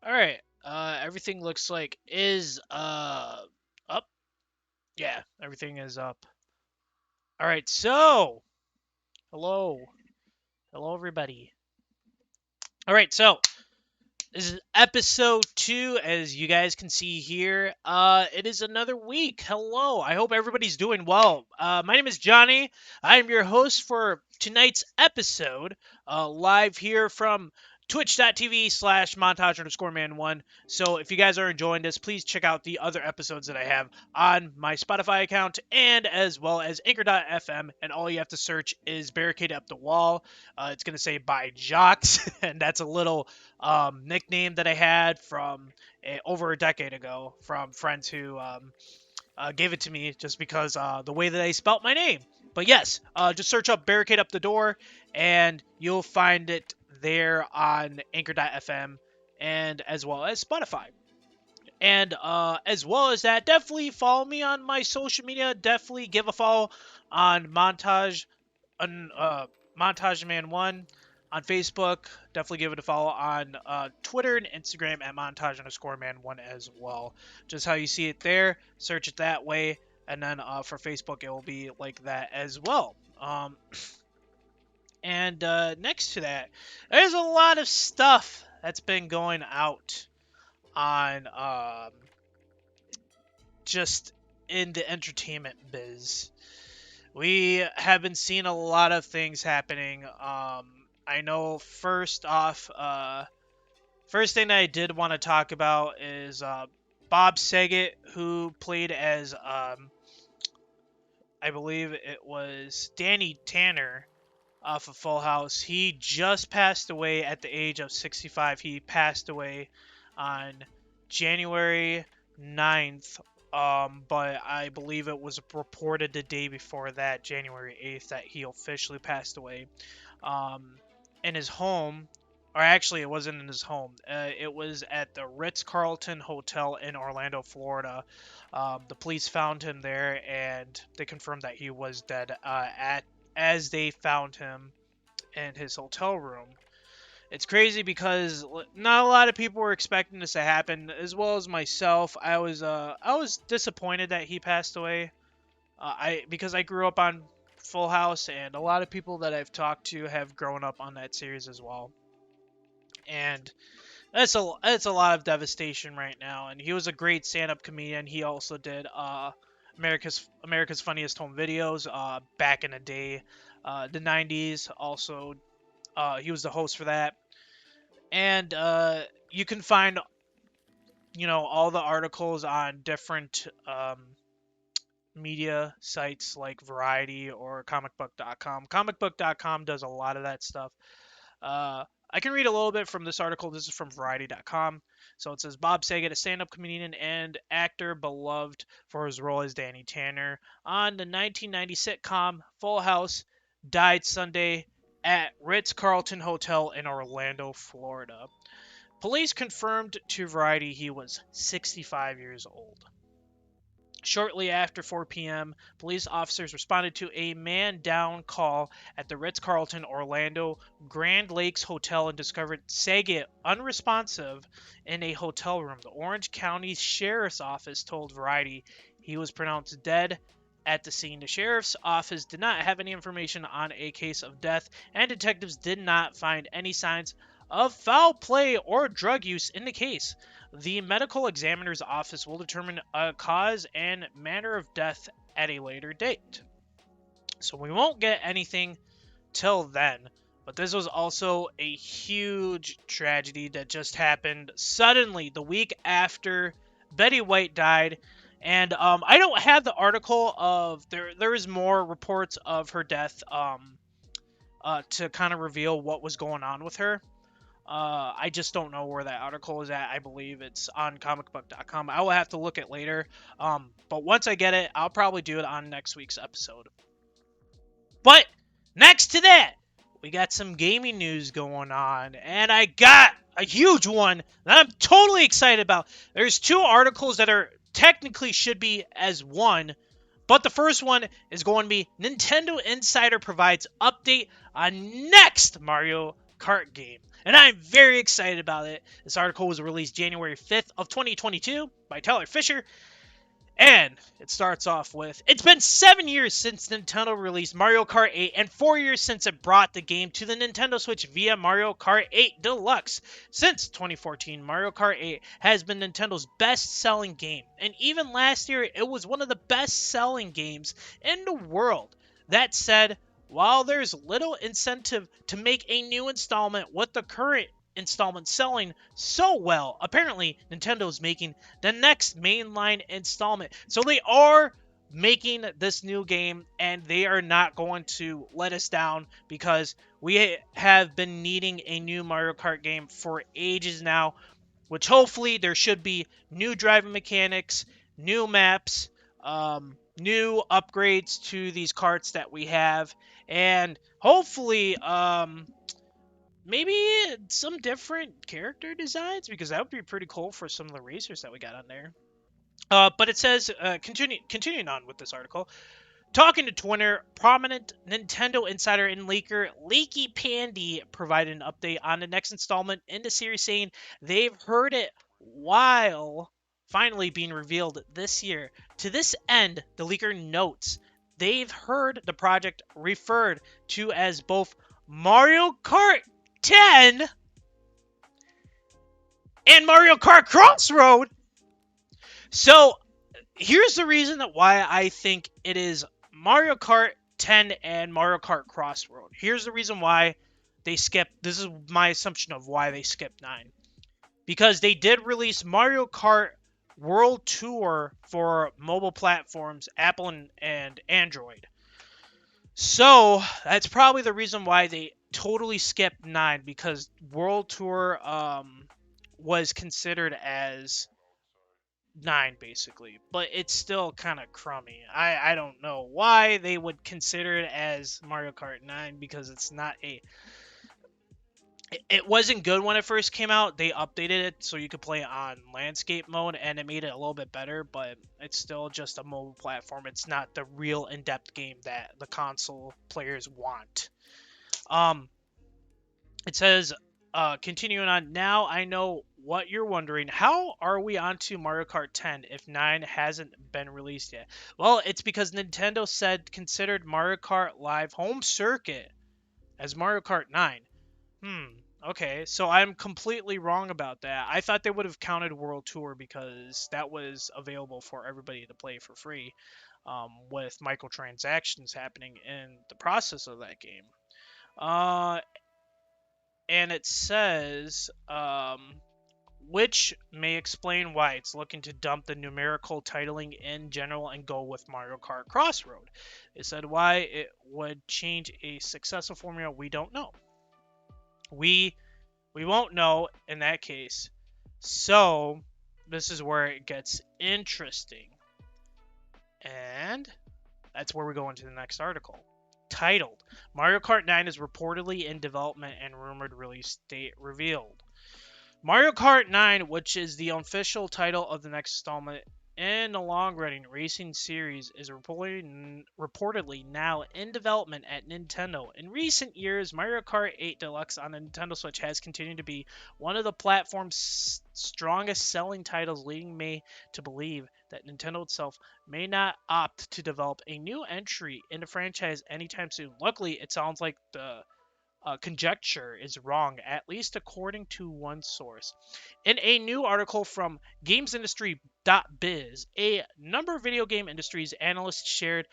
All right. Everything looks like is up. Yeah, everything is up. All right. So, hello, hello everybody. All right. So this is episode 2, as you guys can see here. It is another week. Hello. I hope everybody's doing well. My name is Johnny. I am your host for tonight's episode. Live here from twitch.tv/montage_man1. So if you guys are enjoying this, please check out the other episodes that I have on my Spotify account and as well as anchor.fm. And all you have to search is Barricade Up the Wall. It's going to say by Jocks, and that's a little nickname that I had from over a decade ago from friends who gave it to me just because the way that I spelt my name. But yes, just search up Barricade Up the Door, and you'll find it there on Anchor.fm and as well as Spotify. And as well as that, definitely follow me on my social media. Definitely give a follow on Montage Man One on Facebook. Definitely give it a follow on Twitter and Instagram at montage_man1 as well. Just how you see it there, search it that way, and then for Facebook it will be like that as well. And next to that, there's a lot of stuff that's been going out on just in the entertainment biz. We have been seeing a lot of things happening. I know first thing that I did want to talk about is Bob Saget, who played as I believe it was Danny Tanner off of Full House. He just passed away at the age of 65. He passed away on January 9th, but I believe it was reported the day before that, January 8th, that he officially passed away in his home. Or actually, it wasn't in his home. It was at the Ritz-Carlton Hotel in Orlando, Florida. The police found him there, and they confirmed that he was dead as they found him in his hotel room. It's crazy because not a lot of people were expecting this to happen, as well as myself. I was disappointed that he passed away. Because I grew up on Full House, and a lot of people that I've talked to have grown up on that series as well. And that's a lot of devastation right now. And he was a great stand-up comedian. He also did America's Funniest Home Videos back in the day, the 90s. Also, he was the host for that. And you can find all the articles on different media sites like Variety or comicbook.com. Comicbook.com does a lot of that stuff. I can read a little bit from this article. This is from Variety.com. So it says Bob Saget, a stand-up comedian and actor beloved for his role as Danny Tanner on the 1990 sitcom Full House, died Sunday at Ritz-Carlton Hotel in Orlando, Florida. Police confirmed to Variety he was 65 years old. Shortly after 4 p.m., police officers responded to a man-down call at the Ritz-Carlton Orlando Grand Lakes Hotel and discovered Saget unresponsive in a hotel room. The Orange County Sheriff's Office told Variety he was pronounced dead at the scene. The Sheriff's Office did not have any information on a case of death, and detectives did not find any signs of foul play or drug use in the case. The medical examiner's office will determine a cause and manner of death at a later date. So we won't get anything till then. But this was also a huge tragedy that just happened suddenly the week after Betty White died. And I don't have the article of there is more reports of her death to kind of reveal what was going on with her. I just don't know where that article is at. I believe it's on comicbook.com. I will have to look it later. But once I get it, I'll probably do it on next week's episode. But next to that, we got some gaming news going on. And I got a huge one that I'm totally excited about. There's 2 articles that are technically should be as one. But the first one is going to be Nintendo Insider provides update on next Mario Kart game, and I'm very excited about it. This article was released January 5th of 2022 by Tyler Fisher, and it starts off with, it's been 7 years since Nintendo released Mario Kart 8 and 4 years since it brought the game to the Nintendo Switch via Mario Kart 8 Deluxe. Since 2014, Mario Kart 8 has been Nintendo's best-selling game, and even last year it was one of the best-selling games in the world. That said, while there's little incentive to make a new installment with the current installment selling so well, apparently Nintendo's making the next mainline installment. So they are making this new game, and they are not going to let us down, because we have been needing a new Mario Kart game for ages now, which hopefully there should be new driving mechanics, new maps, new upgrades to these carts that we have, and hopefully maybe some different character designs, because that would be pretty cool for some of the racers that we got on there. But it says, continuing on with this article, talking to Twitter, prominent Nintendo insider and leaker Leaky Pandy provided an update on the next installment in the series, saying they've heard it while finally being revealed this year. To this end, the leaker notes they've heard the project referred to as both Mario Kart 10 and Mario Kart Crossroad. So here's the reason that why I think it is Mario Kart 10 and Mario Kart Crossroad. Here's the reason why they skipped. This is my assumption of why they skipped 9. Because they did release Mario Kart World Tour for mobile platforms, Apple and Android. So that's probably the reason why they totally skipped 9, because World Tour was considered as 9 basically, but it's still kind of crummy. I don't know why they would consider it as Mario Kart 9, because it's not a, it wasn't good when it first came out. They updated it so you could play on landscape mode, and it made it a little bit better, but it's still just a mobile platform. It's not the real in-depth game that the console players want. It says, continuing on, now I know what you're wondering. How are we on to Mario Kart 10 if 9 hasn't been released yet? Well, it's because Nintendo said considered Mario Kart Live Home Circuit as Mario Kart 9. Okay, so I'm completely wrong about that. I thought they would have counted World Tour, because that was available for everybody to play for free, with microtransactions happening in the process of that game. And it says, which may explain why it's looking to dump the numerical titling in general and go with Mario Kart Crossroad. It said why it would change a successful formula, we don't know. We won't know in that case. So this is where it gets interesting. And that's where we go into the next article. Titled, Mario Kart 9 is reportedly in development and rumored release date revealed. Mario Kart 9, which is the official title of the next installment in the long-running racing series, is reportedly now in development at Nintendo. In recent years, Mario Kart 8 Deluxe on the Nintendo Switch has continued to be one of the platform's strongest selling titles, leading me to believe that Nintendo itself may not opt to develop a new entry in the franchise anytime soon. Luckily, it sounds like the conjecture is wrong, at least according to one source. In a new article from GamesIndustry.biz, a number of video game industries analysts shared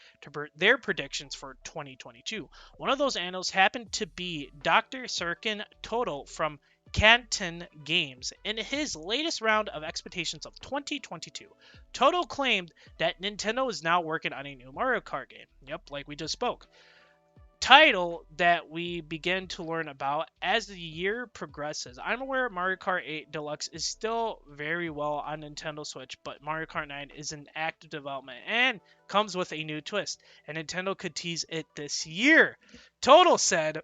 their predictions for 2022. One of those analysts happened to be Dr. Serkin Toto from Canton Games. In his latest round of expectations of 2022, Toto claimed that Nintendo is now working on a new Mario Kart game. Yep, like we just spoke. Title that we begin to learn about as the year progresses. I'm aware Mario Kart 8 Deluxe is still very well on Nintendo Switch, but Mario Kart 9 is in active development and comes with a new twist, and Nintendo could tease it this year. Total said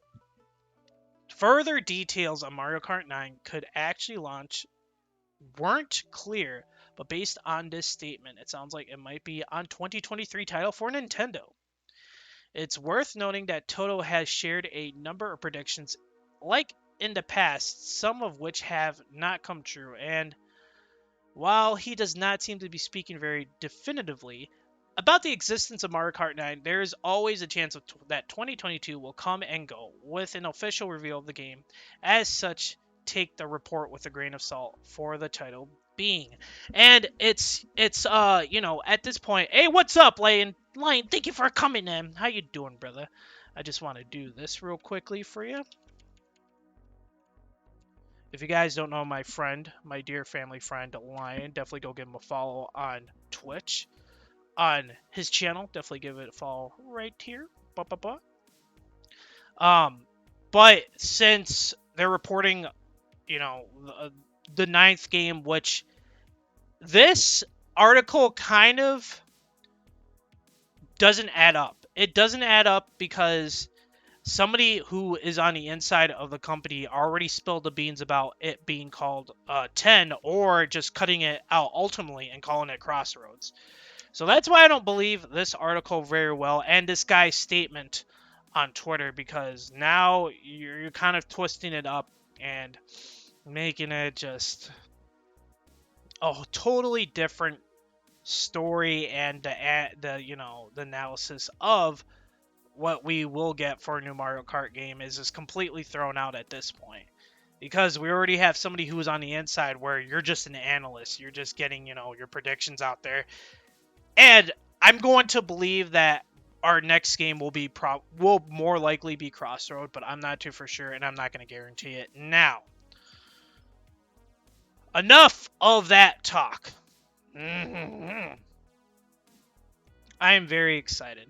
further details on Mario Kart 9 could actually launch weren't clear, but based on this statement, it sounds like it might be on 2023 title for Nintendo. It's worth noting that Toto has shared a number of predictions like in the past, some of which have not come true. And while he does not seem to be speaking very definitively about the existence of Mario Kart 9, there is always a chance that 2022 will come and go with an official reveal of the game. As such, take the report with a grain of salt for the title being. And it's at this point, hey, what's up, Lion? Lion, thank you for coming in. How you doing, brother? I just want to do this real quickly for you. If you guys don't know my friend, my dear family friend, Lion, definitely go give him a follow on Twitch. On his channel, definitely give it a follow right here. But since they're reporting, the ninth game, which this article kind of doesn't add up. It doesn't add up because somebody who is on the inside of the company already spilled the beans about it being called 10 or just cutting it out ultimately and calling it Crossroads. So that's why I don't believe this article very well and this guy's statement on Twitter, because now you're kind of twisting it up and making it just a totally different story, and the analysis of what we will get for a new Mario Kart game is just completely thrown out at this point. Because we already have somebody who's on the inside where you're just an analyst. You're just getting, your predictions out there. And I'm going to believe that our next game will more likely be Crossroad, but I'm not too for sure, and I'm not going to guarantee it. Now, enough of that talk. I am very excited.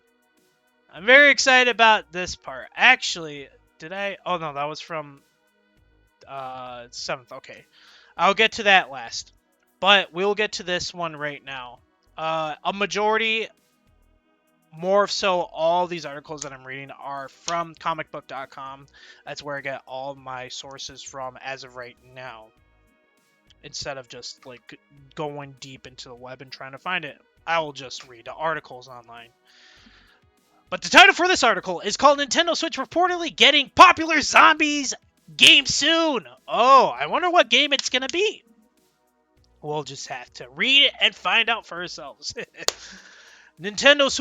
I'm very excited about this part. Actually, did I? Oh, no, that was from 7th. Okay. I'll get to that last. But we'll get to this one right now. A majority, more so all these articles that I'm reading are from comicbook.com. That's where I get all my sources from as of right now. Instead of just like going deep into the web and trying to find it, I will just read the articles online. But the title for this article is called Nintendo Switch reportedly getting popular zombies game soon. Oh, I wonder what game it's going to be. We'll just have to read it and find out for ourselves. Nintendo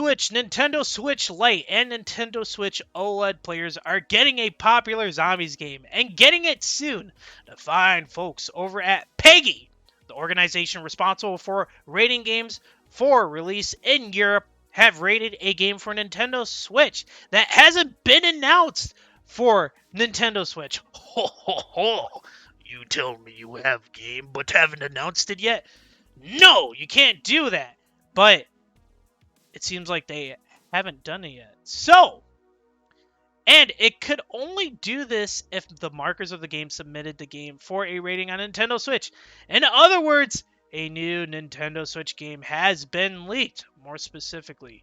Switch Lite, and Nintendo Switch OLED players are getting a popular zombies game, and getting it soon. The fine folks over at PEGI, the organization responsible for rating games for release in Europe, have rated a game for Nintendo Switch that hasn't been announced for Nintendo Switch. Ho ho ho! You tell me you have game but haven't announced it yet? No, you can't do that. But it seems like they haven't done it yet. So, and it could only do this if the markers of the game submitted the game for a rating on Nintendo Switch. In other words, a new Nintendo Switch game has been leaked. More specifically,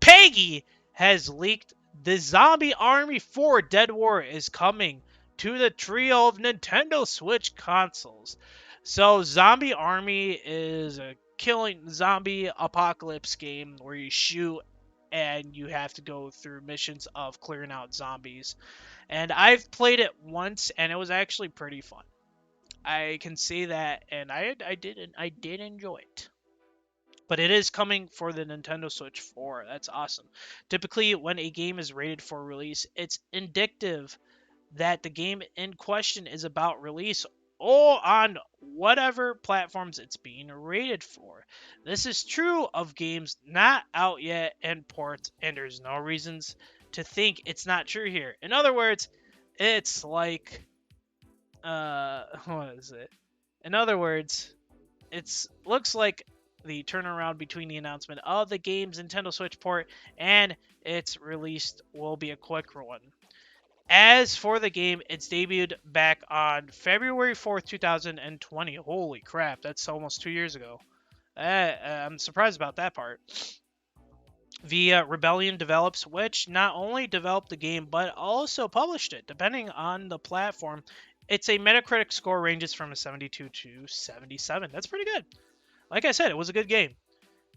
PEGI has leaked the Zombie Army 4 Dead War is coming to the trio of Nintendo Switch consoles. So Zombie Army is a killing zombie apocalypse game where you shoot and you have to go through missions of clearing out zombies. And I've played it once and it was actually pretty fun. I can say that, and I did enjoy it. But it is coming for the Nintendo Switch 4. That's awesome. Typically, when a game is rated for release, it's indicative that the game in question is about release or on whatever platforms it's being rated for. This is true of games not out yet and ports, and there's no reasons to think it's not true here. In other words, it's like, what is it? In other words, it looks like the turnaround between the announcement of the game's Nintendo Switch port and its release will be a quick one. As for the game, it's debuted back on February 4th, 2020. Holy crap, that's almost 2 years ago. I'm surprised about that part. Via Rebellion Develops, which not only developed the game, but also published it. Depending on the platform, its a Metacritic score ranges from a 72 to 77. That's pretty good. Like I said, it was a good game.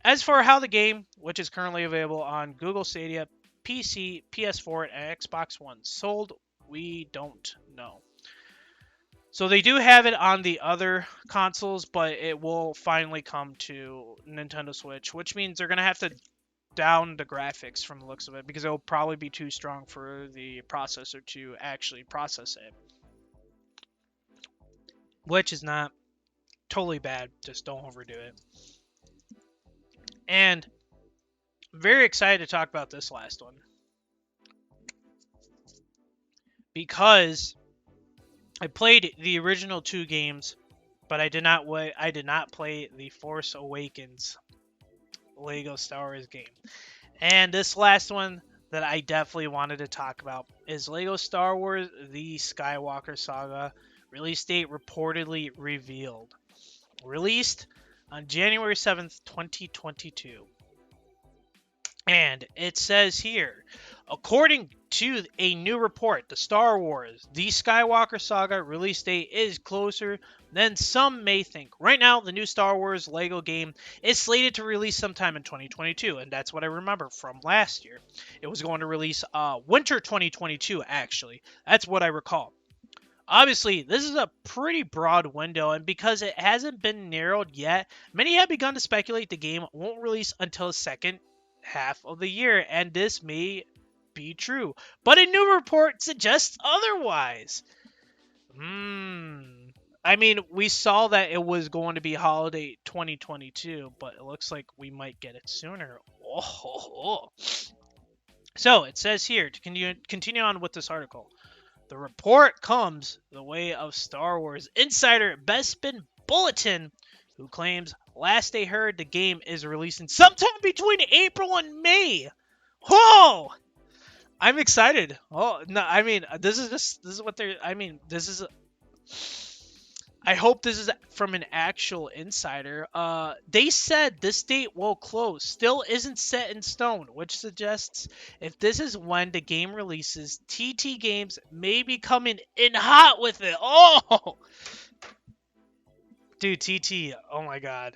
As for how the game, which is currently available on Google Stadia, PC, PS4, and Xbox One sold, we don't know. So they do have it on the other consoles, but it will finally come to Nintendo Switch, which means they're gonna have to down the graphics from the looks of it because it'll probably be too strong for the processor to actually process it, which is not totally bad. Just don't overdo it. And I'm very excited to talk about this last one because I played the original 2 games, but I did not play the Force Awakens Lego Star Wars game. And this last one that I definitely wanted to talk about is Lego Star Wars The Skywalker Saga, release date reportedly revealed. Released on January 7th, 2022. And it says here, according to a new report, the Star Wars The Skywalker Saga release date is closer than some may think. Right now, the new Star Wars Lego game is slated to release sometime in 2022, and that's what I remember from last year. It was going to release winter 2022, actually. That's what I recall. Obviously, this is a pretty broad window, and because it hasn't been narrowed yet, many have begun to speculate the game won't release until the second half of the year, and this may be true. But a new report suggests otherwise. I mean, we saw that it was going to be holiday 2022, but it looks like we might get it sooner. Oh. So, it says here, to continue on with this article, the report comes the way of Star Wars insider Bespin Bulletin, who claims last they heard the game is releasing sometime between April and May. Whoa! I'm excited. Oh no, I mean this is what they're. I mean this is. I hope this is from an actual insider. They said this date will close. Still isn't set in stone, which suggests if this is when the game releases, TT Games may be coming in hot with it. Oh, dude, TT. Oh my God,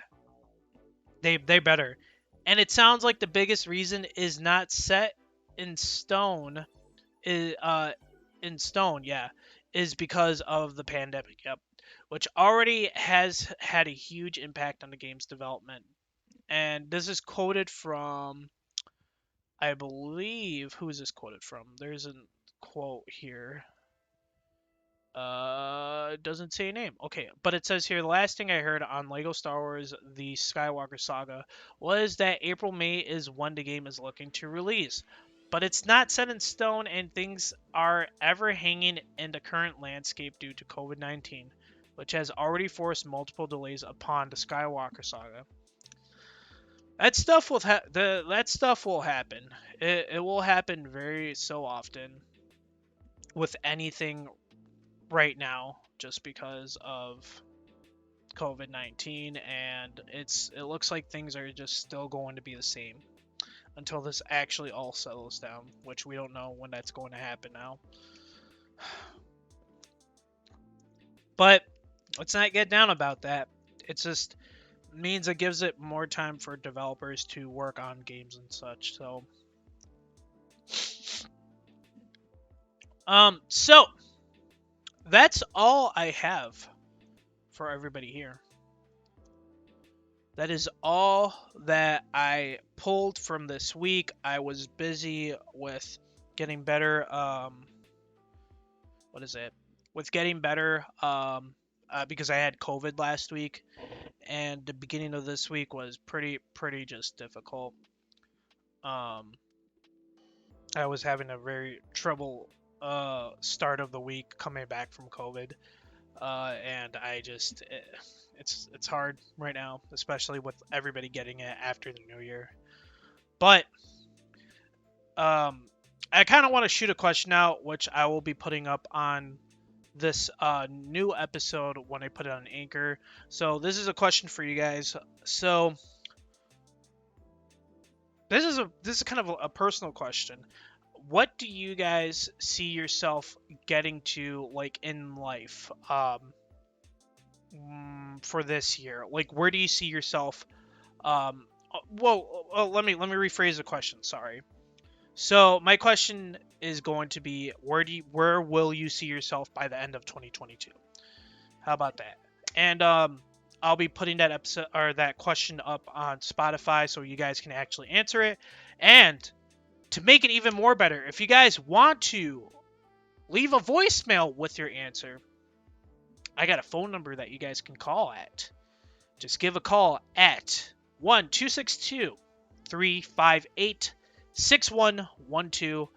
they better. And it sounds like the biggest reason is not set in stone. Is yeah, is because of the pandemic. Yep. Which already has had a huge impact on the game's development. And this is quoted from, I believe, who is this quoted from? There's a quote here. It doesn't say a name. Okay, but it says here, the last thing I heard on Lego Star Wars The Skywalker Saga was that April, May is when the game is looking to release. But it's not set in stone, and things are ever hanging in the current landscape due to COVID-19, which has already forced multiple delays upon the Skywalker Saga. That stuff will happen. It will happen very so often with anything right now, just because of COVID-19, and it looks like things are just still going to be the same until this actually all settles down, which we don't know when that's going to happen now. But let's not get down about that. It just means it gives it more time for developers to work on games and such. So that's all I have for everybody here. That is all that I pulled from this week. I was busy with getting better. With getting better. Because I had COVID last week, and the beginning of this week was pretty just difficult. I was having a very trouble start of the week coming back from COVID, and it's hard right now, especially with everybody getting it after the new year. But I kind of want to shoot a question out, which I will be putting up on this new episode when I put it on Anchor. So this is a question for you guys. So this is kind of a personal question. What do you guys see yourself getting to, like, in life for this year? Like, where do you see yourself let me rephrase the question. Sorry. So my question is going to be, where will you see yourself by the end of 2022? How about that? And I'll be putting that episode or that question up on Spotify so you guys can actually answer it. And to make it even more better, if you guys want to leave a voicemail with your answer, I got a phone number that you guys can call at. Just give a call at 1-262-358-6112.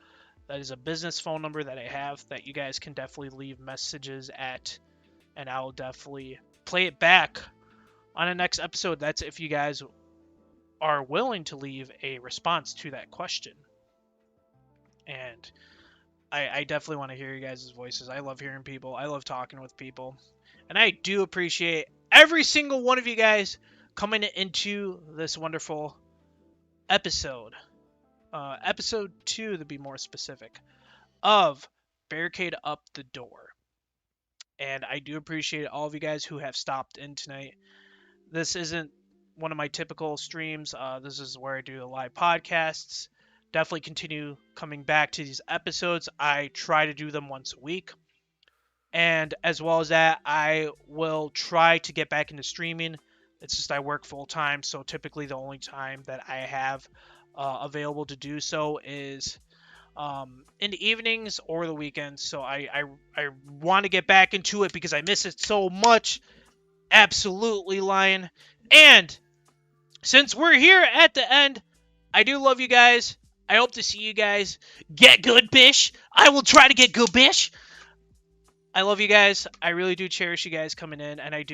That is a business phone number that I have that you guys can definitely leave messages at, and I will definitely play it back on the next episode. That's if you guys are willing to leave a response to that question. And I definitely want to hear you guys' voices. I love hearing people. I love talking with people. And I do appreciate every single one of you guys coming into this wonderful episode. Episode 2, to be more specific, of Barricade Up the Door. And I do appreciate all of you guys who have stopped in tonight. This isn't one of my typical streams. This is where I do the live podcasts. Definitely continue coming back to these episodes. I try to do them once a week. And as well as that, I will try to get back into streaming. It's just I work full time, so typically the only time that I have available to do so is in the evenings or the weekends. So I want to get back into it because I miss it so much. Absolutely, Lion. And since we're here at the end, I do love you guys. I hope to see you guys get good, bish. I will try to get good, bish. I love you guys. I really do cherish you guys coming in, and I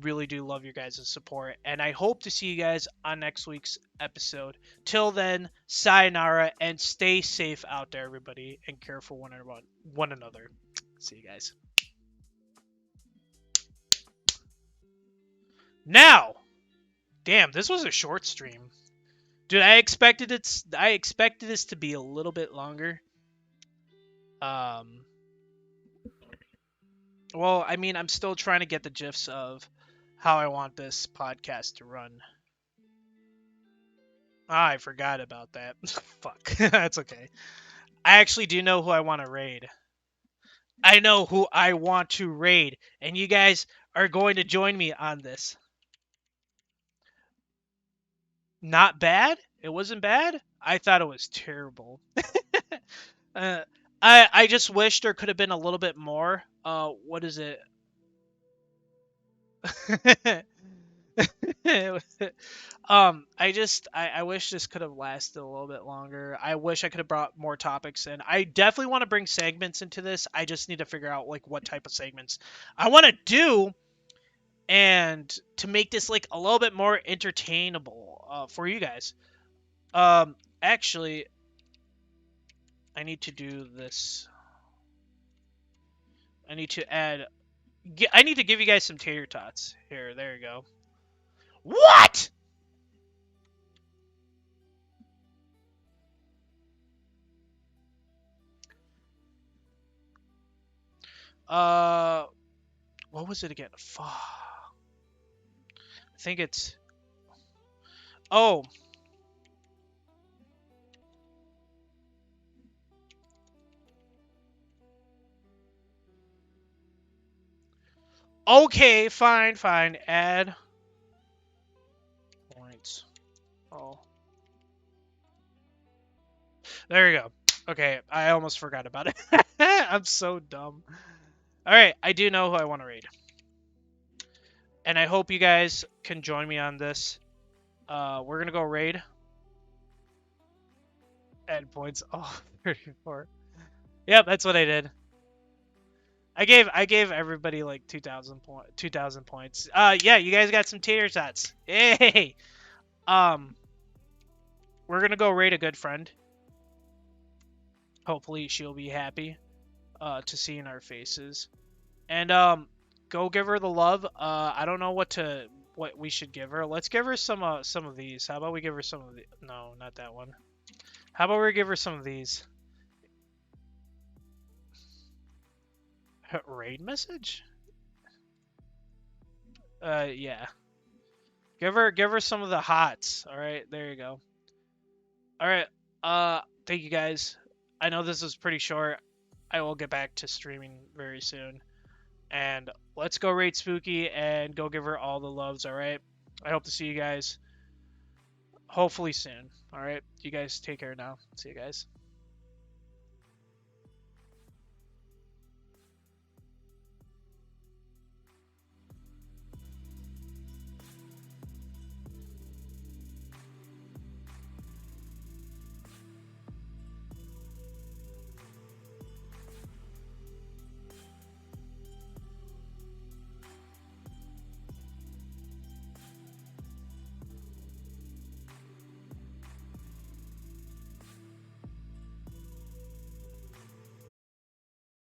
really do love your guys' support. And I hope to see you guys on next week's episode. Till then, sayonara, and stay safe out there, everybody, and care for one another. See you guys. Now, damn, this was a short stream. Dude, I expected this to be a little bit longer. Well, I mean, I'm still trying to get the gifs of how I want this podcast to run. I forgot about that. Fuck. That's okay. I actually do know who I want to raid. I know who I want to raid, and you guys are going to join me on this. Not bad? It wasn't bad? I thought it was terrible. I just wish there could have been a little bit more. What is it? I wish this could have lasted a little bit longer. I wish I could have brought more topics in. I definitely want to bring segments into this. I just need to figure out like what type of segments I want to do, and to make this like a little bit more entertainable for you guys. Actually, I need to do this. I need to add. I need to give you guys some tater tots. Here, there you go. What? What was it again? Fuck. I think it's. Oh. Okay, fine. Add points. Oh. There you go. Okay, I almost forgot about it. I'm so dumb. Alright, I do know who I want to raid. And I hope you guys can join me on this. We're going to go raid. Add points. Oh, 34. Yep, that's what I did. I gave everybody like 2,000 points. Yeah, you guys got some tater tots. Hey. We're gonna go raid a good friend. Hopefully she'll be happy to seeing our faces. And go give her the love. I don't know what we should give her. Let's give her some of these. How about we give her some of the No, not that one. How about we give her some of these? Raid message? Yeah. Give her some of the hots. All right, there you go. All right. Thank you guys. I know this is pretty short. I will get back to streaming very soon. And let's go rate Spooky and go give her all the loves, all right? I hope to see you guys hopefully soon, all right? You guys take care now. See you guys.